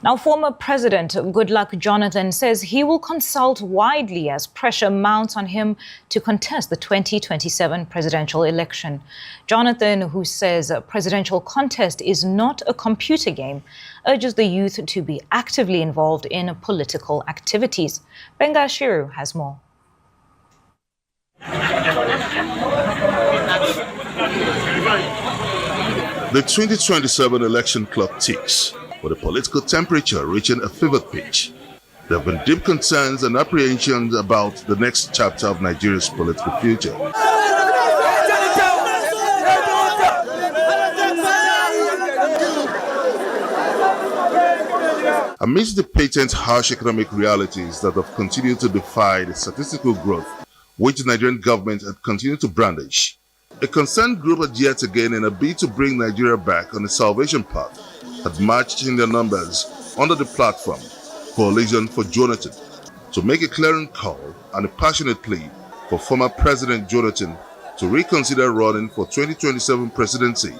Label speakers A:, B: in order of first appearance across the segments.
A: Now, former President Goodluck Jonathan says he will consult widely as pressure mounts on him to contest the 2027 presidential election. Jonathan, who says a presidential contest is not a computer game, urges the youth to be actively involved in political activities. Benga Shiru has more.
B: The 2027 election clock ticks, with the political temperature reaching a fever pitch. There have been deep concerns and apprehensions about the next chapter of Nigeria's political future. Amidst the patent harsh economic realities that have continued to defy the statistical growth which the Nigerian government had continued to brandish, a concerned group had yet again, in a bid to bring Nigeria back on the salvation path, had marched in their numbers under the platform Coalition for Jonathan to make a clearing call and a passionate plea for former President Jonathan to reconsider running for 2027 presidency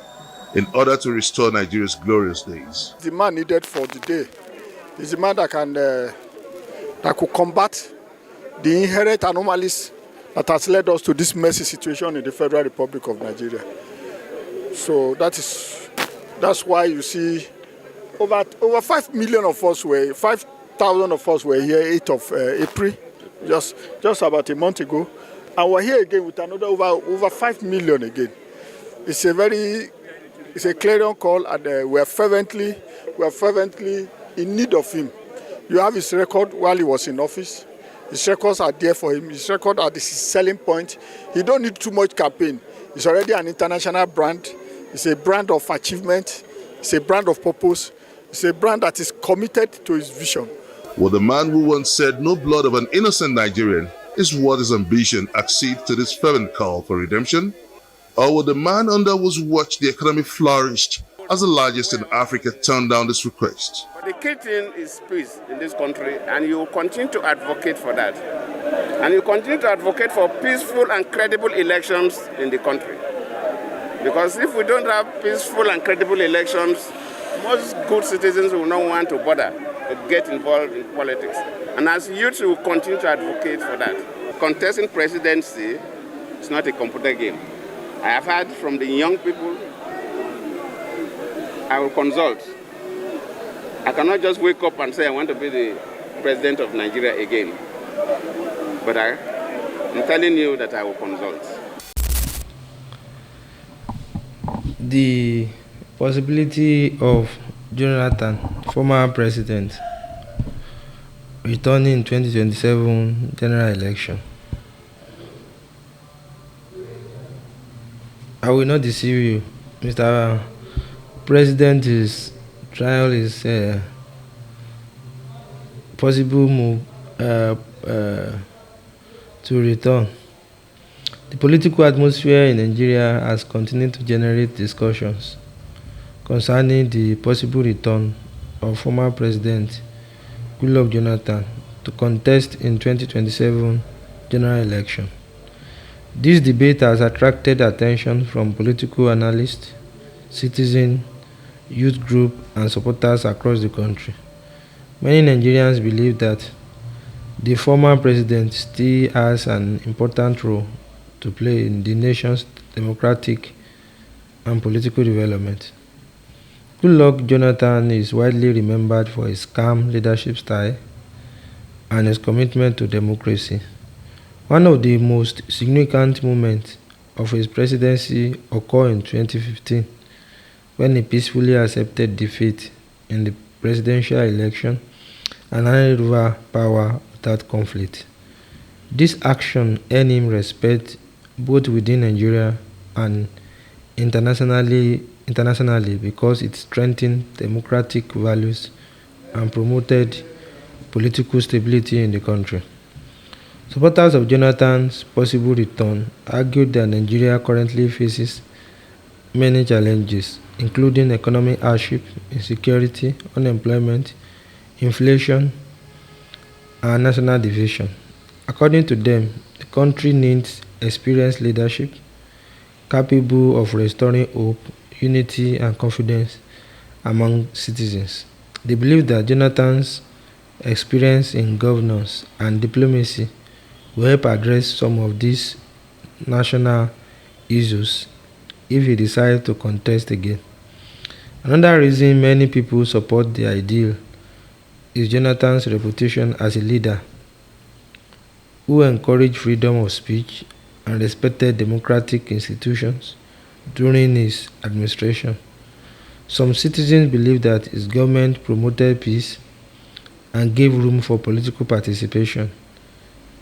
B: in order to restore Nigeria's glorious days.
C: The man needed for the day is the man that could combat the inherent anomalies that has led us to this messy situation in the Federal Republic of Nigeria. So that's why you see over 5 million of us 5,000 of us were here 8th of April, just about a month ago, and we're here again with another over 5 million again. It's a clarion call, and we are fervently in need of him. You have his record while he was in office. His records are there for him. His record are his selling point. He don't need too much campaign. He's already an international brand. It's a brand of achievement. It's a brand of purpose. It's a brand that is committed to his vision.
B: Will the man who once said no blood of an innocent Nigerian is what his ambition accede to this fervent call for redemption? Or will the man under whose watch the economy flourished as the largest in Africa turn down this request?
D: The key thing is peace in this country, and you will continue to advocate for that. And you continue to advocate for peaceful and credible elections in the country. Because if we don't have peaceful and credible elections, most good citizens will not want to bother to get involved in politics. And as youth, we will continue to advocate for that. Contesting presidency is not a computer game. I have heard from the young people, I will consult. I cannot just wake up and say I want to be the president of Nigeria again. But I'm telling you that I will consult.
E: The possibility of Jonathan, former president, returning in 2027 general election. I will not deceive you, Mr. President's trial is a possible move to return. The political atmosphere in Nigeria has continued to generate discussions concerning the possible return of former President Goodluck Jonathan to contest in 2027 general election. This debate has attracted attention from political analysts, citizens, youth groups, and supporters across the country. Many Nigerians believe that the former president still has an important role to play in the nation's democratic and political development. Goodluck Jonathan is widely remembered for his calm leadership style and his commitment to democracy. One of the most significant moments of his presidency occurred in 2015 when he peacefully accepted defeat in the presidential election and handed over power without conflict. This action earned him respect both within Nigeria and internationally because it strengthened democratic values and promoted political stability in the country. Supporters of Jonathan's possible return argued that Nigeria currently faces many challenges, including economic hardship, insecurity, unemployment, inflation, and national division. According to them, the country needs experienced leadership capable of restoring hope, unity, and confidence among citizens. They believe that Jonathan's experience in governance and diplomacy will help address some of these national issues if he decides to contest again. Another reason many people support the ideal is Jonathan's reputation as a leader who encouraged freedom of speech and respected democratic institutions during his administration. Some citizens believe that his government promoted peace and gave room for political participation.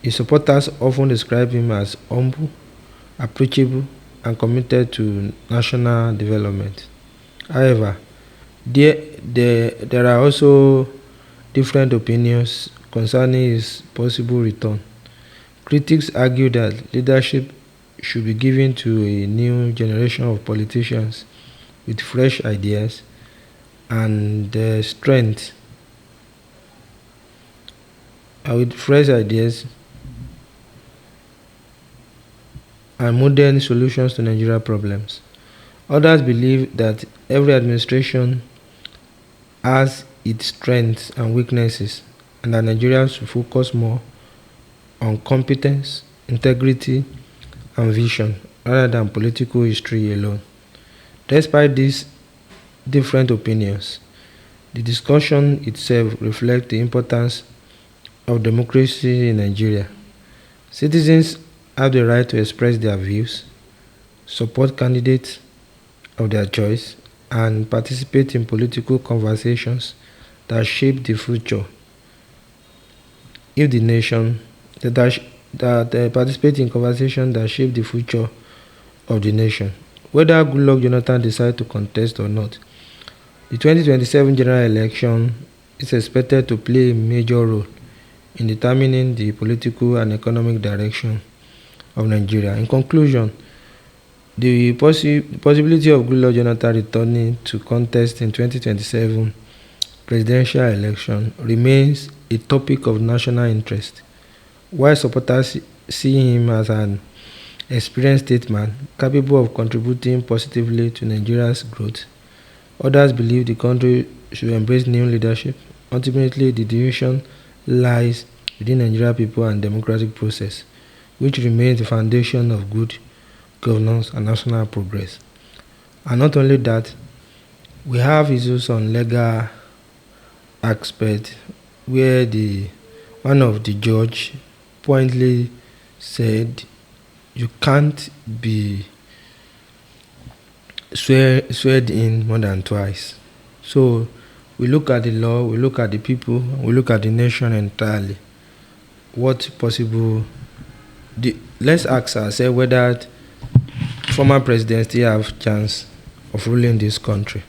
E: His supporters often describe him as humble, approachable, and committed to national development. However, there are also different opinions concerning his possible return. Critics argue that leadership should be given to a new generation of politicians with fresh ideas and strength, with fresh ideas and modern solutions to Nigeria problems. Others believe that every administration has its strengths and weaknesses, and that Nigerians should focus more on competence, integrity, and vision rather than political history alone. Despite these different opinions, the discussion itself reflects the importance of democracy in Nigeria. Citizens have the right to express their views, support candidates of their choice, and participate in political conversations that shape the future. If the nation that participate in conversations that shape the future of the nation, whether Goodluck Jonathan decides to contest or not, the 2027 general election is expected to play a major role in determining the political and economic direction of Nigeria. In conclusion, the possibility of Goodluck Jonathan returning to contest in 2027 presidential election remains a topic of national interest. While supporters see him as an experienced statesman capable of contributing positively to Nigeria's growth, others believe the country should embrace new leadership. Ultimately, the decision lies within Nigerian people and democratic process, which remains the foundation of good governance and national progress. And not only that, we have issues on legal aspect where one of the judge pointedly said you can't be sweared in more than twice. So we look at the law, we look at the people, we look at the nation entirely. What possible? Let's ask ourselves whether former presidents still have chance of ruling this country.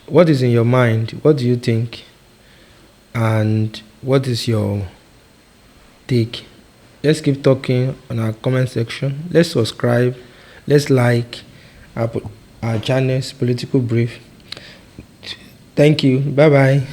E: What is in your mind? What do you think? And what is your take? Let's keep talking on our comment section. Let's subscribe. Let's like our channel's Political Brief. Thank you. Bye-bye.